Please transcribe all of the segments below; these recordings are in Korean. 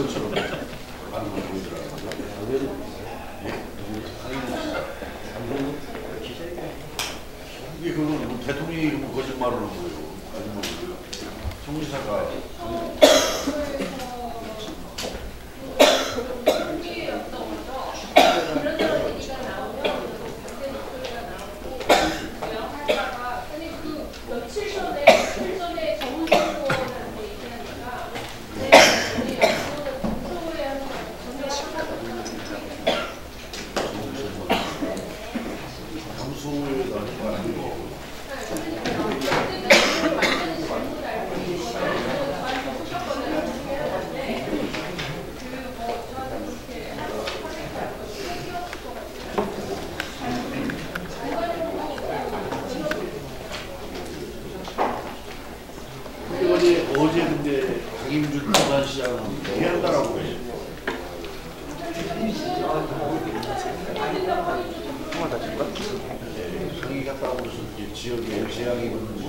것처럼 하는 걸 보이더라고요. 이게 그건 뭐 대통령이 뭐 거짓말을 하는 거예요. 아니면 총리사가 어제 근데 강임준 부산시장은 피한다라고 해요. 상이 갔다 오면서 지역에 재앙이 오는 걸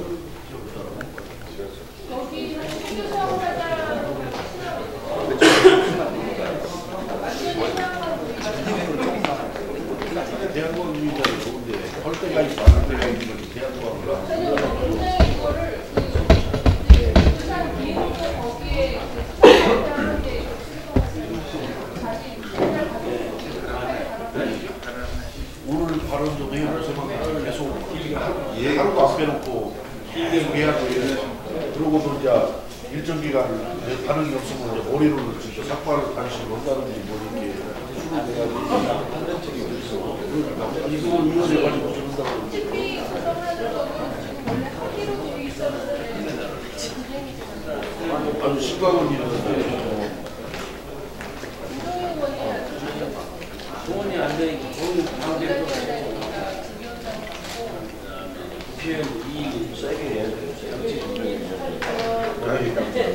대한민국 유인자를 좋은데 헐 때가 있고 안 때가 있는 거지 대한민국을 하는 오늘 발언 좀 해보세요. 계속 하루도 안 빼놓고 얘기하고 그러고도 이제 일정 기간 반응이 없으면 이제 머리를 진짜 삭발을 단식을 한다든지 뭐 이렇게 수를 내야지. 이걸 위원해가지고 한다고. 아주 심각한 일인데. 돈이 안 되니까 돈이 방대로 피해는 이익을 세게 해야 돼요.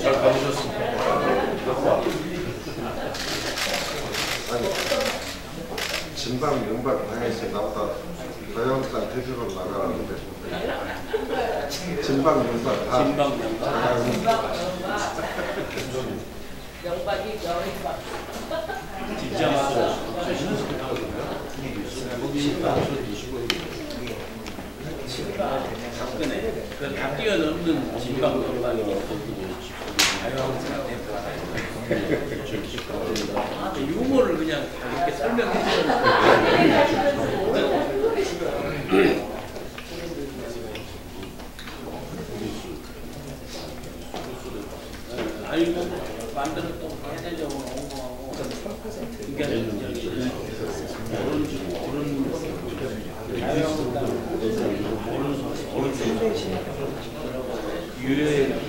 잘 가보셨습니다. 아니, 진방, 명방 당에서 나보다 자유한국당 대표로 나가는데 진방, 명방 다 진방, 명방 명박이 명박. 진짜 맞아요. 다 뛰어넘는 진방 명방이 유머를 그냥 이렇게 설명해 주는 아이고 만들었던 해대적으로 홍보하고 유해의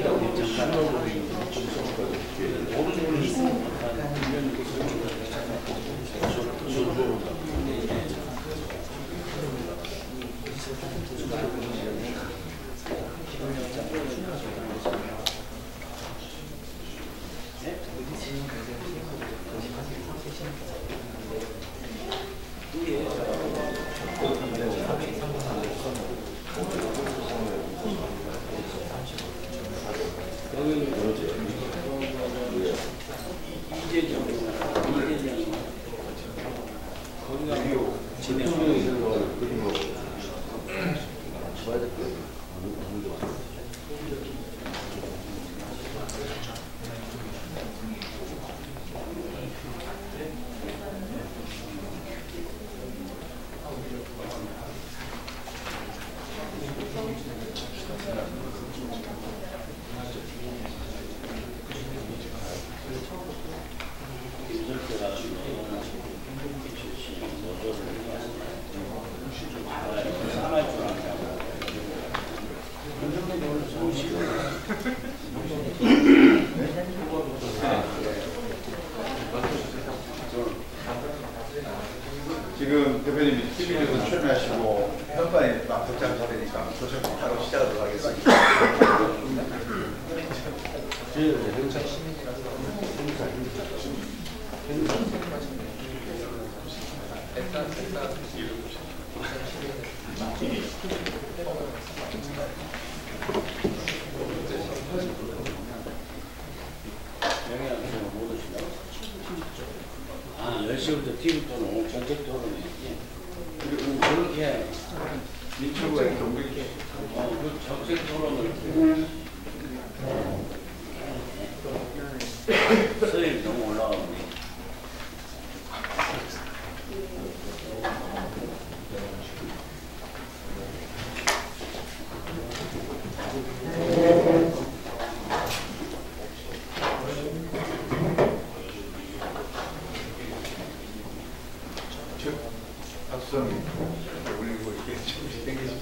지금 대표님이 TV에서 출연하시고 현관에 막 복장 잡으니까 도착 바로 시작하도록 하겠습니다. 영양소 못 오시나요? 예. 민주주의 경비 그 정책 토론을 수입 너무 올라가네. 박수성이 올리고 이렇게 조금씩 당기시고.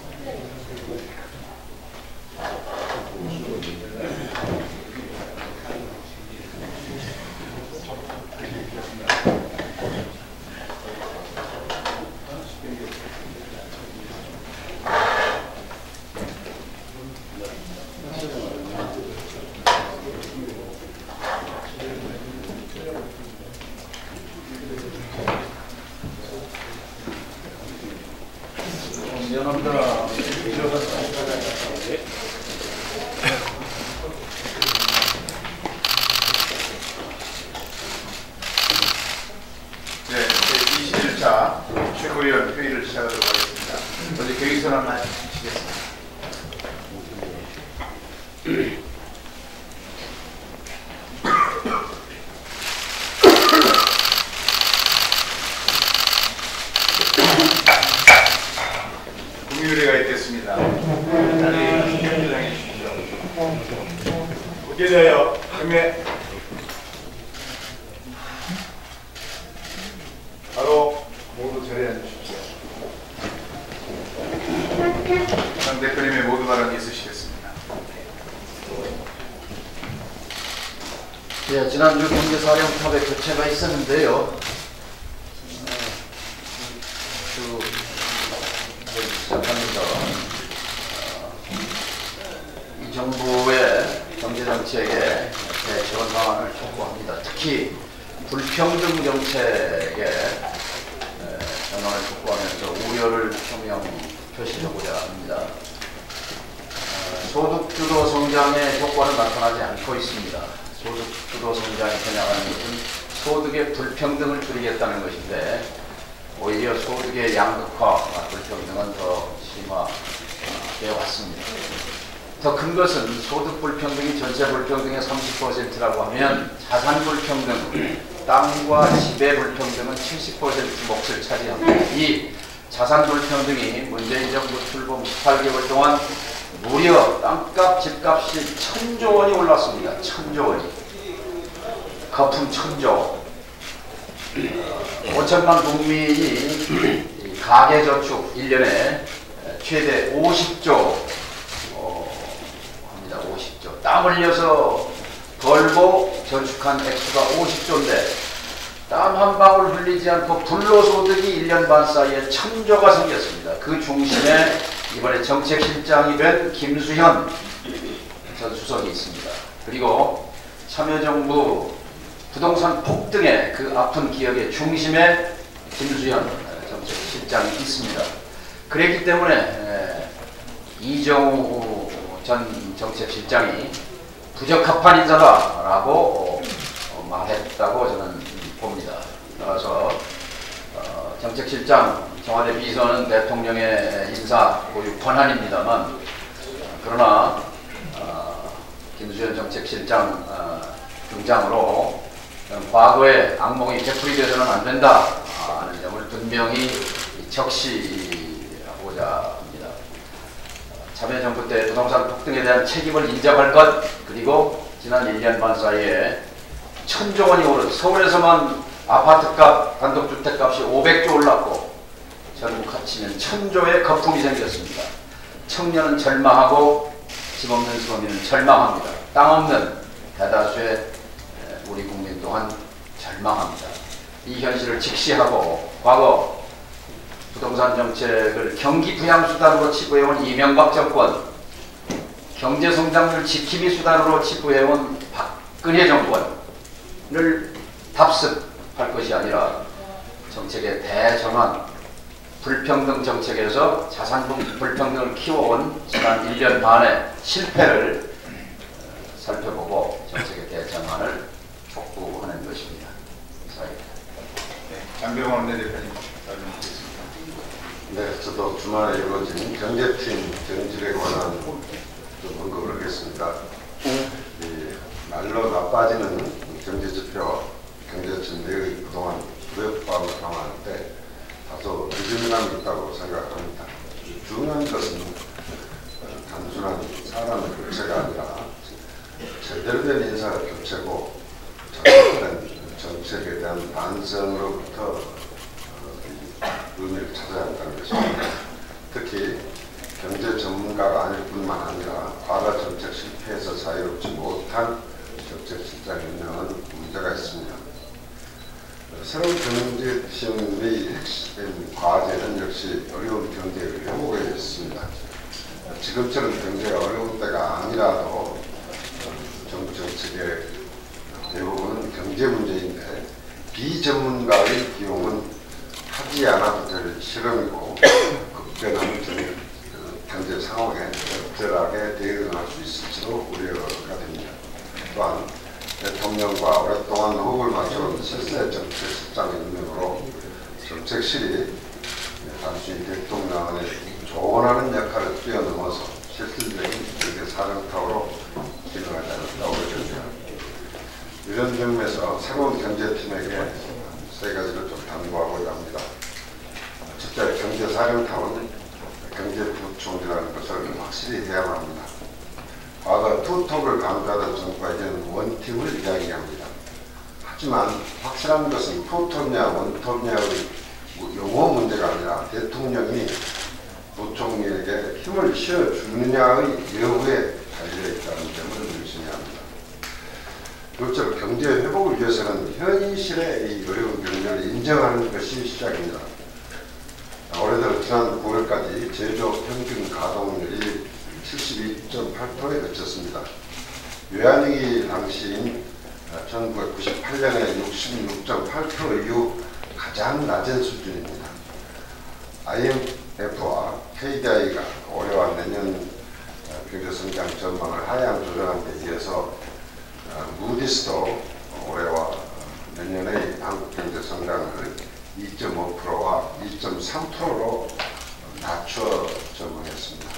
미안합니다. 네, 제21차 최고위원 회의를 시작하도록 하겠습니다. 먼저 계획선언 하시겠습니다. 국민의회가 있겠습니다. 자리에 현장해 주십시오. 국회에 대하여 경례. 바로 모두 자리에 앉으십시오. 당 대표님의 모두 발언 있으시겠습니다. 예, 지난주 경제사령탑의 교체가 있었는데요. 시작합니다. 이 정부의 경제정책에 대처 방안을 촉구합니다. 특히 불평등 정책에 전환을 촉구하면서 우려를 표시하고자 합니다. 소득주도 성장의 효과는 나타나지 않고 있습니다. 소득주도 성장이 겨냥하는 것은 소득의 불평등을 줄이겠다는 것인데 오히려 소득의 양극화, 불평등은 더 심화되어 왔습니다. 더 큰 것은 소득 불평등이 전체 불평등의 30%라고 하면 자산 불평등, 땅과 집의 불평등은 70% 몫을 차지합니다. 이 자산 불평등이 문재인 정부 출범 18개월 동안 무려 땅값, 집값이 1,000조 원이 올랐습니다. 1,000조 원이. 거품 1,000조. 5천만 국민이 가계저축 1년에 최대 50조 합니다. 50조. 땀 흘려서 벌고 저축한 액수가 50조인데 땀 한 방울 흘리지 않고 불로소득이 1년 반 사이에 1,000조가 생겼습니다. 그 중심에 이번에 정책실장이 된 김수현 전 수석이 있습니다. 그리고 참여정부 부동산 폭등의 그 아픈 기억의 중심에 김수현 정책실장이 있습니다. 그랬기 때문에 이정우 전 정책실장이 부적합한 인사다라고 말했다고 저는 봅니다. 따라서 정책실장, 청와대 비서는 대통령의 인사 고유 권한입니다만 그러나 김수현 정책실장 등장으로 과거의 악몽이 되풀이되어서는 안 된다 하는 점을 분명히 적시하고자 합니다. 참여정부 때 부동산 폭등에 대한 책임을 인정할 것, 그리고 지난 1년 반 사이에 1,000조 원이 오른 서울에서만 아파트값, 단독주택값이 500조 올랐고 전국 합치면 1,000조의 거품이 생겼습니다. 청년은 절망하고 집 없는 서민은 절망합니다. 땅 없는 대다수의 우리 국민 또한 절망합니다. 이 현실을 직시하고 과거 부동산 정책을 경기 부양수단으로 치부해온 이명박 정권, 경제성장률 지킴이 수단으로 치부해온 박근혜 정권을 답습할 것이 아니라 정책의 대전환, 불평등 정책에서 자산 불평등을 키워온 지난 1년 반의 실패를 살펴보고 정책의 대전환을 촉구하는 것입니다. 네, 장병원 원내대표님 말씀드리겠습니다. 네, 저도 주말에 이루어진 경제팀 경질에 관한 좀 언급을 하겠습니다. 이 말로 나빠지는 경제지표, 경제팀 내의 그동안 불협화음을 강화할 때 다소 늦은 감이 있다고 생각합니다. 중요한 것은 단순한 사람의 교체가 아니라 제대로 된 인사의 교체고 잘못된 정책에 대한 반성으로부터 의미를 찾아야 한다는 것입니다. 특히 경제 전문가가 아닐 뿐만 아니라 과거 정책 실패에서 자유롭지 못한 정책 실장 운영은 문제가 있습니다. 새로운 경제시험의 핵심 과제는 역시 어려운 경제 회복에 있습니다. 지금처럼 경제가 어려운 때가 아니라도 정부 정책의 대부분은 경제 문제인데 비전문가의 비용은 하지 않아도 될 실험이고 급변한 경제 상황에 적절하게 대응할 수 있을지도 우려가 됩니다. 또한 대통령과 오랫동안 호흡을 맞춰온 실세 정책실장의 임명으로 정책실이 단순히 대통령의 조언하는 역할을 뛰어넘어서 실질적인 경제 사령탑으로 기능하지 않았다고 보여집니다. 이런 점에서 새로운 경제팀에게 세 가지를 좀 당부하고자 합니다. 첫째, 경제사령탑은 경제부총리라는 것을 확실히 해야만 합니다. 과거 투톱을 강조하던 정부가 이제는 원팀을 이야기합니다. 하지만 확실한 것은 투톱냐 원톱냐의 용어 문제가 아니라 대통령이 부총리에게 힘을 실어주느냐의 여부에 달려있다는 점을 명심해야 합니다. 둘째로 경제 회복을 위해서는 현실의 이 어려운 경제를 인정하는 것이 시작입니다. 올해 지난 9월까지 제조업 평균 가동률이 72.8%에 그쳤습니다. 외환위기 당시인 1998년에 66.8% 이후 가장 낮은 수준입니다. IMF와 KDI가 올해와 내년 경제성장 전망을 하향 조정한 데 이어서 무디스도 올해와 내년의 한국 경제 성장을 2.5%와 2.3%로 낮춰 전망했습니다.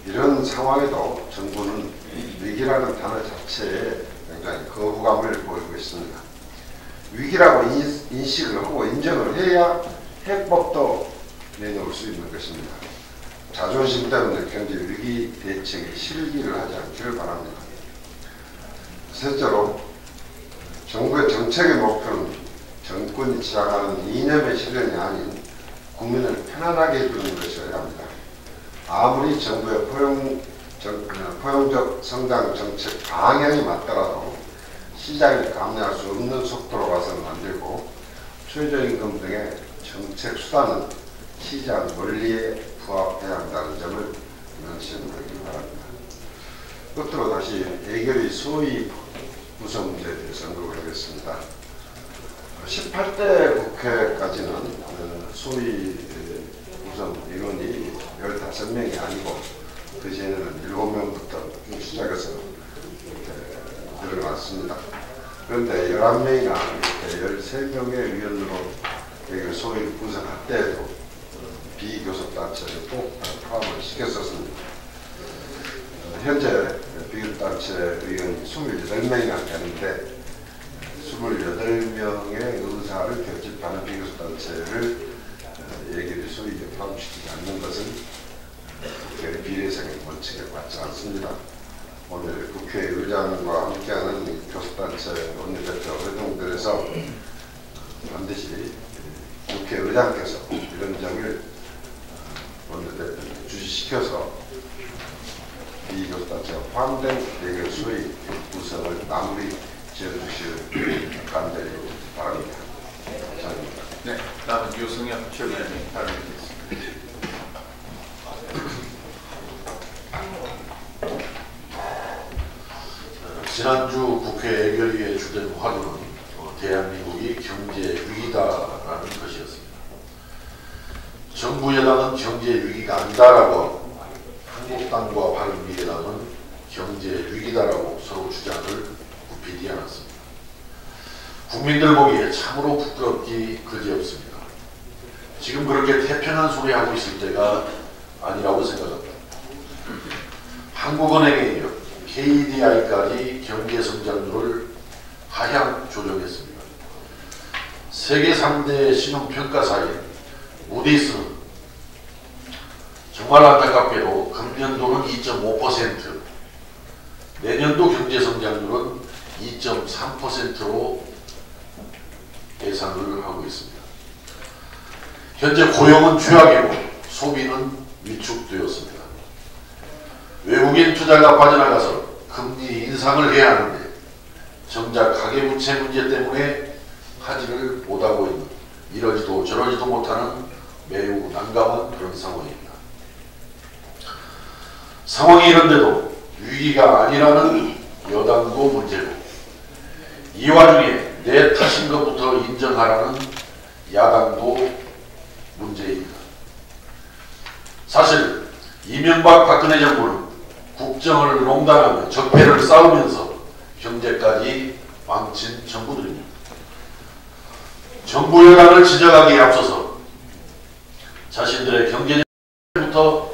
이런 상황에도 정부는 위기라는 단어 자체에 굉장히 거부감을 보이고 있습니다. 위기라고 인식을 하고 인정을 해야 해법도 내놓을 수 있는 것입니다. 자존심 때문에 경제 위기 대책에 실기를 하지 않기를 바랍니다. 셋째로 정부의 정책의 목표는 정권이 지향하는 이념의 실현이 아닌 국민을 편안하게 해주는 것이어야 합니다. 아무리 정부의 포용적 성장 정책 방향이 맞더라도 시장이 감내할 수 없는 속도로 가서는 안 되고 최저임금 등의 정책 수단은 시장 원리에 부합해야 한다는 점을 명심하기 바랍니다. 끝으로 다시 예결위 소위 구성 문제에 대해서 언급을 하겠습니다. 18대 국회까지는 소위 구성 인원이 15명이 아니고 그 전에는 7명부터 쭉 시작해서 늘어났습니다. 그런데 11명이나 13명의 위원으로 소위 구성할 때에도 비교섭단체를 꼭 포함을 시켰었습니다. 현재 비교섭단체 의원이 28명이나 되는데 28명의 의사를 결집하는 비교섭단체를 예결위 소위에 포함시키지 않는 것은 국회의 비례성의 원칙에 맞지 않습니다. 오늘 국회의장과 함께하는 교섭단체 원내대표 회동들에서 반드시 국회의장께서 이런 점을 원내대표에 주시시켜서 비교섭단체가 포함된 예결위 소위 구성을 마무리 지어주시길 간절히 바랍니다. 감사합니다. 네, 다음은 유승엽 최고위원님 발언드리겠습니다. 지난주 국회 예결위의 주된 화두는 대한민국이 경제 위기다라는 것이었습니다. 정부 여당은 경제 위기가 아니다라고 한국당과 바른미래당은 경제 위기다라고 서로 주장을 굽히지 않았습니다. 국민들 보기에 참으로 부끄럽기 그지없습니다. 지금 그렇게 태평한 소리 하고 있을 때가 아니라고 생각합니다. 한국은행에 이어 KDI까지 경제 성장률을 하향 조정했습니다. 세계 3대 신용평가사인 무디스는 정말 안타깝게도 금년도는 2.5%, 내년도 경제 성장률은 2.3%로 예상을 하고 있습니다. 현재 고용은 최악이고 소비는 위축되었습니다. 외국인 투자가 빠져나가서 금리 인상을 해야 하는데 정작 가계부채 문제 때문에 하지를 못하고 있는, 이러지도 저러지도 못하는 매우 난감한 그런 상황입니다. 상황이 이런데도 위기가 아니라는 여당도 문제고, 이 와중에 내 탓인 것부터 인정하라는 야당도 문제입니다. 사실 이명박 박근혜 정부는 국정을 농단하며 적폐를 쌓으면서 경제까지 망친 정부들입니다. 정부 여당을 지적하기에 앞서서 자신들의 경제부터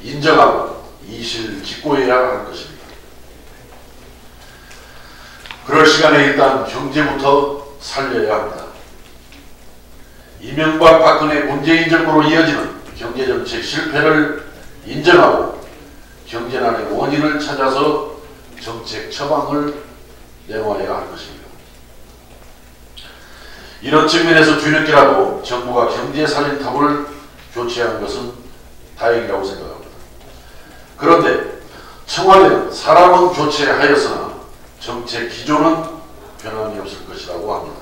인정하고 이실 직고해야 할 것입니다. 그럴 시간에 일단 경제부터 살려야 합니다. 이명박 박근혜 문재인 정부로 이어지는 경제정책 실패를 인정하고 경제난의 원인을 찾아서 정책 처방을 내놓아야 할 것입니다. 이런 측면에서 뒤늦게라도 정부가 경제살인탑을 교체한 것은 다행이라고 생각합니다. 그런데 청와대는 사람은 교체하였으나 정책 기조는 변함이 없을 것이라고 합니다.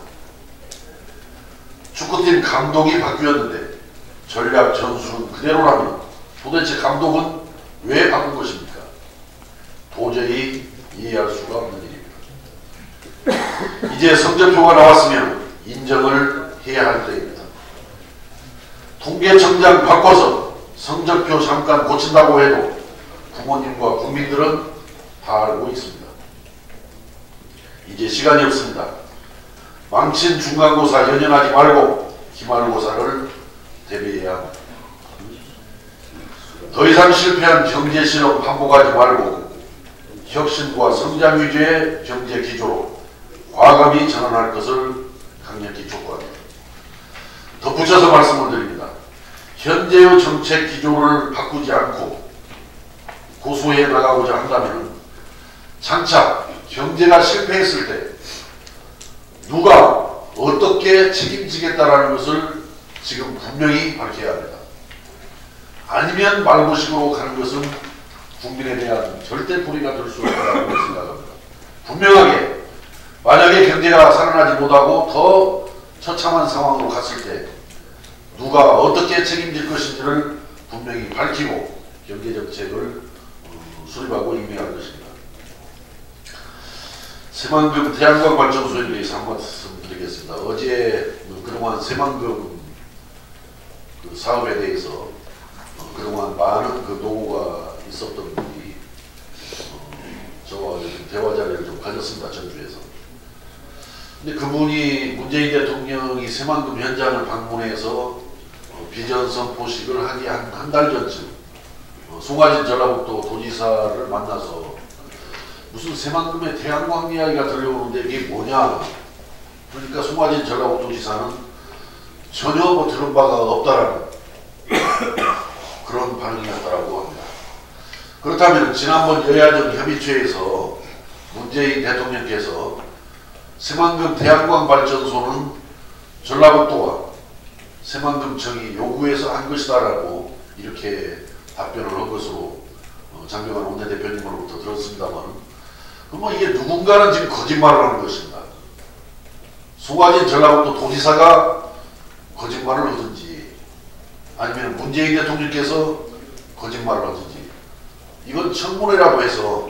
축구팀 감독이 바뀌었는데 전략 전술은 그대로라면 도대체 감독은 왜 바꾼 것입니까? 도저히 이해할 수가 없는 일입니다. 이제 성적표가 나왔으면 인정을 해야 할 때입니다. 통계청장 바꿔서 성적표 잠깐 고친다고 해도 부모님과 국민들은 다 알고 있습니다. 이제 시간이 없습니다. 망친 중간고사 연연하지 말고 기말고사를 대비해야 합니다. 더 이상 실패한 경제실험 반복하지 말고 혁신과 성장 위주의 경제 기조로 과감히 전환할 것을 강력히 촉구합니다. 덧붙여서 말씀을 드립니다. 현재의 정책 기조를 바꾸지 않고 고수해 나가고자 한다면 장차 경제가 실패했을 때 누가 어떻게 책임지겠다라는 것을 지금 분명히 밝혀야 합니다. 아니면 말고식으로 가는 것은 국민에 대한 절대 불이가 될 수 있다고 생각합니다. 분명하게 만약에 경제가 살아나지 못하고 더 처참한 상황으로 갔을 때 누가 어떻게 책임질 것인지를 분명히 밝히고 경제정책을 수립하고 임명할 것입니다. 새만금 태양광 발전소에 대해서 한 말씀 드리겠습니다. 어제 그동안 새만금 그 사업에 대해서 그동안 많은 그 노고가 있었던 분이 저와 대화 자리를 좀 가졌습니다. 전주에서. 근데 그분이 문재인 대통령이 새만금 현장을 방문해서 비전 선포식을 하기 한 달 전쯤 송화진 전라북도 도지사를 만나서 무슨 새만금의 태양광 이야기가 들려오는데 이게 뭐냐. 그러니까 송화진 전라북도 지사는 전혀 뭐 들은 바가 없다라는 그런 반응이었다라고 합니다. 그렇다면 지난번 여야정 협의체에서 문재인 대통령께서 새만금 태양광 발전소는 전라북도가 새만금청이 요구해서 한 것이다라고 이렇게 답변을 한 것으로 장경환 원내대표님으로부터 들었습니다만, 그럼 이게 누군가는 지금 거짓말을 하는 것입니다. 송화진 전라북도 도지사가 거짓말을 하든지 아니면 문재인 대통령께서 거짓말을 하든지 이건 청문회라도 해서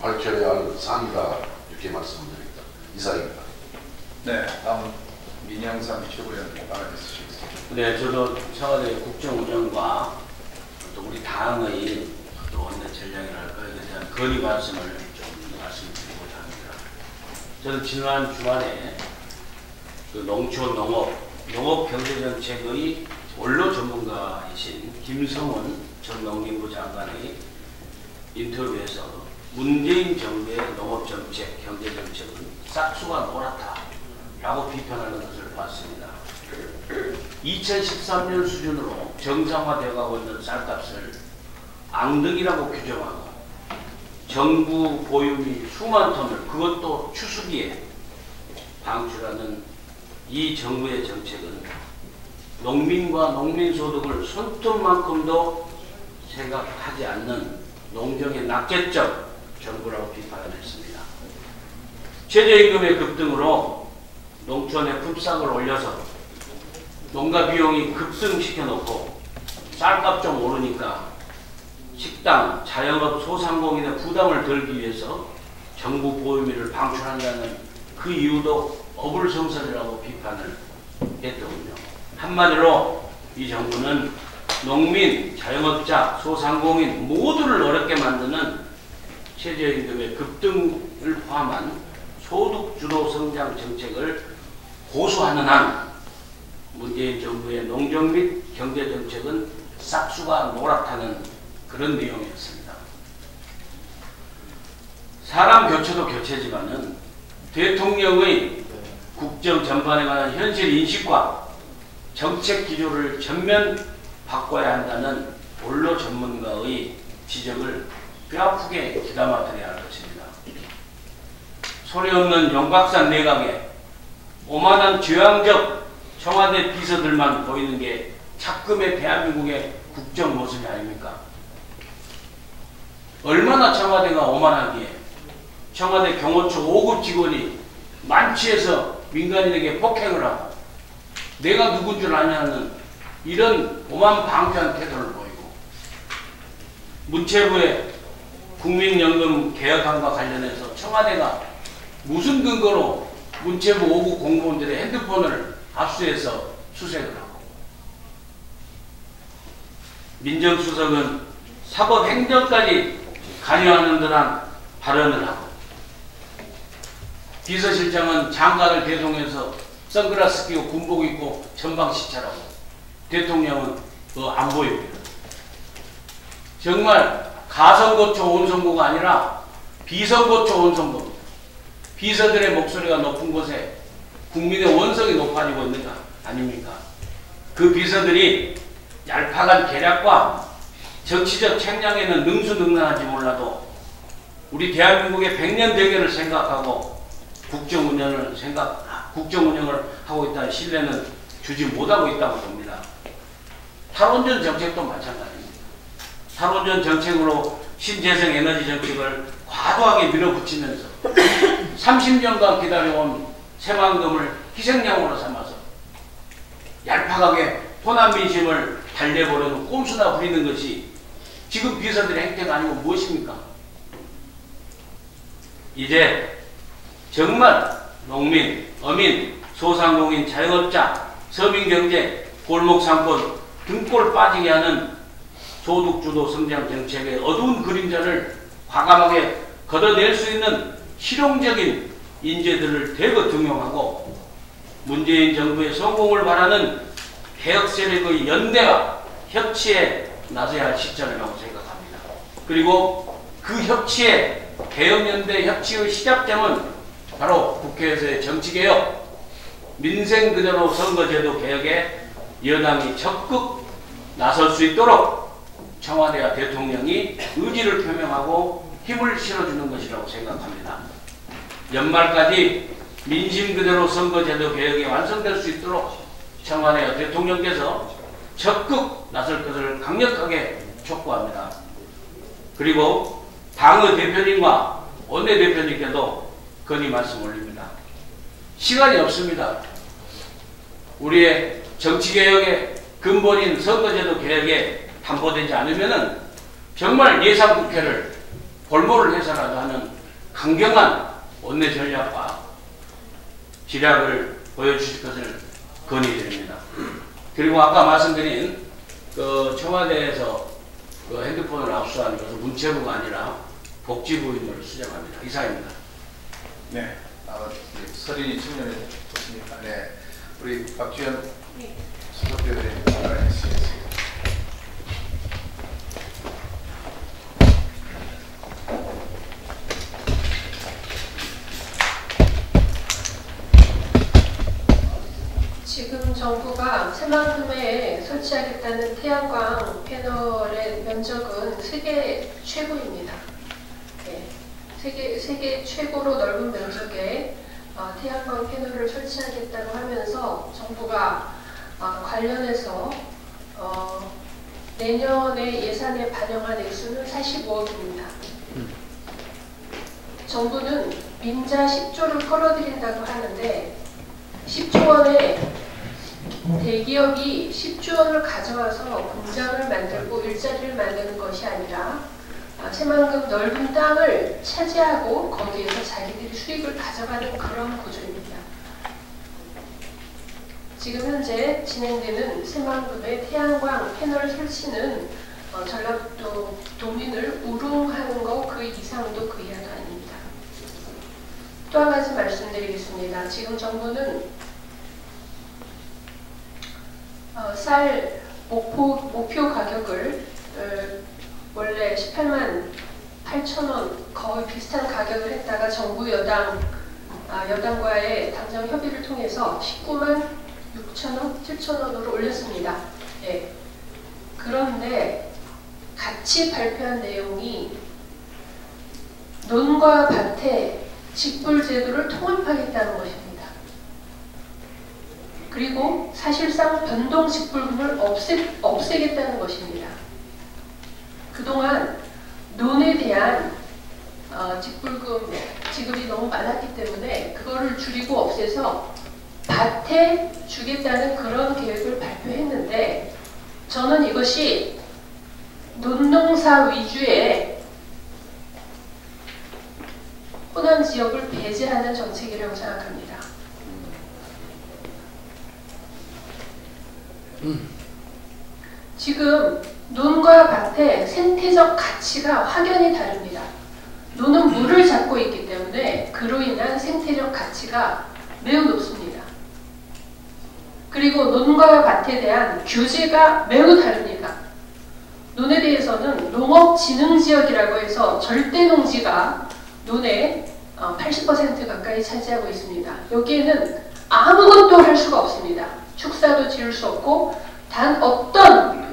밝혀야 할 사항이다 이렇게 말씀드립니다. 이상입니다. 네, 다음 민영삼 최고위원님 발언해 주시겠습니다. 네, 저도 청와대 국정운영과 또 우리 당의 또 원내 전략이랄까 이에 대한 건의 말씀을 좀 말씀드리고자 합니다. 저는 지난 주말에 그 농촌 농업 경제정책의 원로 전문가이신 김성원 전 농림부 장관의 인터뷰에서 문재인 정부의 농업정책, 경제정책은 싹수가 노랗다라고 비판하는 것을 봤습니다. 2013년 수준으로 정상화되어가고 있는 쌀값을 앙등이라고 규정하고 정부 보유미 수만 톤을 그것도 추수기에 방출하는 이 정부의 정책은 농민과 농민소득을 손톱만큼도 생각하지 않는 농정의 낙제적 정부라고 비판을 했습니다. 최저임금의 급등으로 농촌의 품삯을 올려서 농가 비용이 급등시켜놓고 쌀값 좀 오르니까 식당, 자영업, 소상공인의 부담을 덜기 위해서 정부 보유미를 방출한다는 그 이유도 어불성설이라고 비판을 했더군요. 한마디로 이 정부는 농민, 자영업자, 소상공인 모두를 어렵게 만드는 최저임금의 급등을 포함한 소득주도 성장 정책을 고수하는 한 문재인 정부의 농정 및 경제정책은 싹수가 노랗다는 그런 내용이었습니다. 사람 교체도 교체지만은 대통령의 국정 전반에 관한 현실 인식과 정책 기조를 전면 바꿔야 한다는 원로 전문가의 지적을 뼈아프게 귀담아 들어야 할 것입니다. 소리 없는 용박산 내각에 오만한 죄왕적 청와대 비서들만 보이는 게 착금의 대한민국의 국정 모습이 아닙니까? 얼마나 청와대가 오만하기에 청와대 경호처 5급 직원이 만취해서 민간인에게 폭행을 하고 내가 누군 줄 아냐는 이런 오만방자한 태도를 보이고 문체부의 국민연금 개혁안과 관련해서 청와대가 무슨 근거로 문체부 5급 공무원들의 핸드폰을 압수해서 수색을 하고 민정수석은 사법행정까지 관여하는 듯한 발언을 하고 비서실장은 장관을 대동해서 선글라스 끼고 군복 입고 전방시찰하고 대통령은 안 보입니다. 정말 가선거초 온선거가 아니라 비선거초 온선거. 비서들의 목소리가 높은 곳에 국민의 원성이 높아지고 있는 거 아닙니까? 그 비서들이 얄팍한 계략과 정치적 책량에는 능수능란한지 몰라도 우리 대한민국의 100년 대계를 생각하고 국정 운영을 하고 있다는 신뢰는 주지 못하고 있다고 봅니다. 탈원전 정책도 마찬가지입니다. 탈원전 정책으로 신재생 에너지 정책을 과도하게 밀어붙이면서 30년간 기다려온 새만금을 희생양으로 삼아서 얄팍하게 호남 민심을 달래보려는 꼼수나 부리는 것이 지금 비서들의 행태가 아니고 무엇입니까? 이제 정말 농민, 어민, 소상공인, 자영업자, 서민경제, 골목상권 등골 빠지게 하는 소득주도 성장 정책의 어두운 그림자를 과감하게 걷어낼 수 있는 실용적인 인재들을 대거 등용하고 문재인 정부의 성공을 바라는 개혁 세력의 연대와 협치에 나서야 할 시점이라고 생각합니다. 그리고 그 협치의 개혁연대 협치의 시작점은 바로 국회에서의 정치개혁, 민생 그대로 선거제도 개혁에 여당이 적극 나설 수 있도록 청와대와 대통령이 의지를 표명하고 힘을 실어주는 것이라고 생각합니다. 연말까지 민심 그대로 선거제도 개혁이 완성될 수 있도록 청와대와 대통령께서 적극 나설 것을 강력하게 촉구합니다. 그리고 당의 대표님과 원내대표님께도 건의 말씀 올립니다. 시간이 없습니다. 우리의 정치개혁의 근본인 선거제도 개혁에 담보되지 않으면 정말 예산국회를 볼모를 해서라도 하는 강경한 원내 전략과 지략을 보여주실 것을 건의드립니다. 그리고 아까 말씀드린 그 청와대에서 그 핸드폰을 압수한 것은 문체부가 아니라 복지부 임무를 수정합니다. 이상입니다. 네, 서린이 청년해 좋습니까? 네, 우리 박주현 부탁드립니다. 알겠습니다. 지금 정부가 새만금에 설치하겠다는 태양광 패널의 면적은 세계 최고입니다. 네, 세계 최고로 넓은 면적의 태양광 패널을 설치하겠다고 하면서 정부가 관련해서 내년에 예산에 반영한 액수는 45억입니다. 정부는 민자 10조를 끌어들인다고 하는데 10조 원에 대기업이 10조 원을 가져와서 공장을 만들고 일자리를 만드는 것이 아니라 새만금 넓은 땅을 차지하고 거기에서 자기들이 수익을 가져가는 그런 구조입니다. 지금 현재 진행되는 새만금의 태양광 패널 설치는 전라북도 도민을 우롱하는 것 그 이상도 그 이하도 아닙니다. 또 한 가지 말씀드리겠습니다. 지금 정부는 쌀 목표 가격을 원래 18만 8천 원 거의 비슷한 가격을 했다가 정부 여당과의 당정 협의를 통해서 19만 6천 원, 7천 원으로 올렸습니다. 예. 그런데 같이 발표한 내용이 논과 밭에 직불 제도를 통합하겠다는 것입니다. 그리고 사실상 변동 직불금을 없애겠다는 것입니다. 그동안 논에 대한 직불금 지급이 너무 많았기 때문에 그거를 줄이고 없애서 밭에 주겠다는 그런 계획을 발표했는데 저는 이것이 논농사 위주의 호남 지역을 배제하는 정책이라고 생각합니다. 지금 논과 밭의 생태적 가치가 확연히 다릅니다. 논은 물을 잡고 있기 때문에 그로 인한 생태적 가치가 매우 높습니다. 그리고 논과 밭에 대한 규제가 매우 다릅니다. 논에 대해서는 농업진흥지역이라고 해서 절대농지가 논의 80% 가까이 차지하고 있습니다. 여기에는 아무것도 할 수가 없습니다. 축사도 지을 수 없고 단 어떤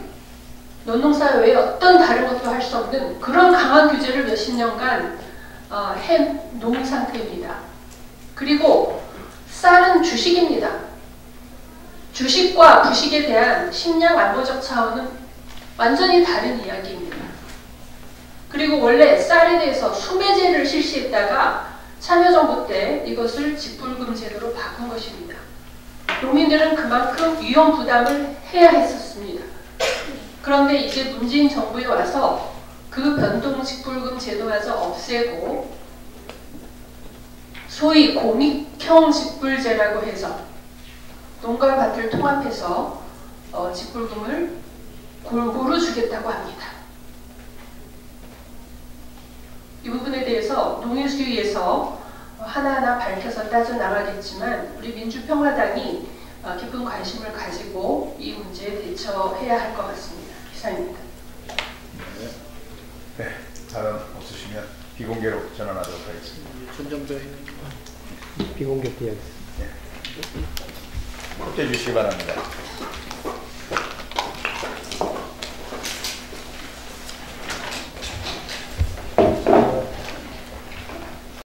논농사 외에 어떤 다른 것도 할 수 없는 그런 강한 규제를 몇십 년간 해놓은 상태입니다. 그리고 쌀은 주식입니다. 주식과 부식에 대한 식량 안보적 차원은 완전히 다른 이야기입니다. 그리고 원래 쌀에 대해서 수매제를 실시했다가 참여정부 때 이것을 직불금 제도로 바꾼 것입니다. 농민들은 그만큼 위험 부담을 해야 했었습니다. 그런데 이제 문재인 정부에 와서 그 변동 직불금 제도마저 없애고 소위 공익형 직불제라고 해서 농가 밭을 통합해서 직불금을 골고루 주겠다고 합니다. 이 부분에 대해서 농해수위에서 하나하나 밝혀서 따져나가겠지만 우리 민주평화당이 깊은 관심을 가지고 이 문제에 대처해야 할 것 같습니다. 이상입니다. 네, 다른 없으시면 비공개로 전환하도록 하겠습니다. 천정배 비공개 대응. 네. 협조해 주시기 바랍니다.